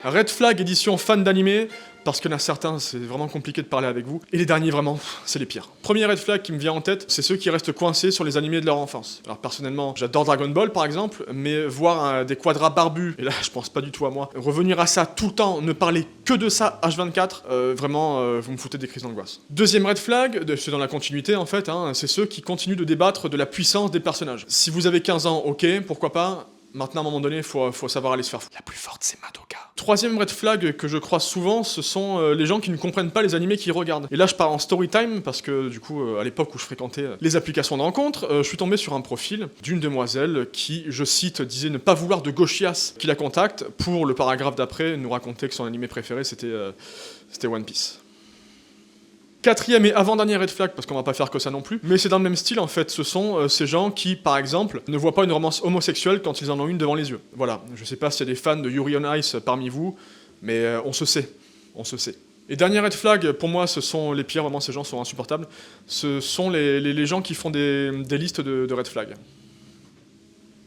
Red Flag édition fan d'animé, parce qu'il y en a certains, c'est vraiment compliqué de parler avec vous. Et les derniers, vraiment, c'est les pires. Premier Red Flag qui me vient en tête, c'est ceux qui restent coincés sur les animés de leur enfance. Alors personnellement, j'adore Dragon Ball par exemple, mais voir des quadras barbus, et là je pense pas du tout à moi, revenir à ça tout le temps, ne parler que de ça H24, vraiment, vous me foutez des crises d'angoisse. Deuxième Red Flag, c'est dans la continuité en fait, c'est ceux qui continuent de débattre de la puissance des personnages. Si vous avez 15 ans, ok, pourquoi pas. Maintenant, à un moment donné, faut savoir aller se faire foutre. La plus forte, c'est Madoka. Troisième red flag que je croise souvent, ce sont les gens qui ne comprennent pas les animés qu'ils regardent. Et là, je pars en story time, parce que du coup, à l'époque où je fréquentais les applications de rencontre, je suis tombé sur un profil d'une demoiselle qui, je cite, disait ne pas vouloir de gauchias qui la contacte, pour le paragraphe d'après nous raconter que son animé préféré, c'était One Piece. Quatrième et avant-dernier red flag, parce qu'on va pas faire que ça non plus, mais c'est dans le même style en fait, ce sont ces gens qui, par exemple, ne voient pas une romance homosexuelle quand ils en ont une devant les yeux. Voilà, je sais pas s'il y a des fans de Yuri on Ice parmi vous, mais on se sait. Et dernier red flag, pour moi, ce sont les pires, vraiment ces gens sont insupportables, ce sont les gens qui font des listes de red flag.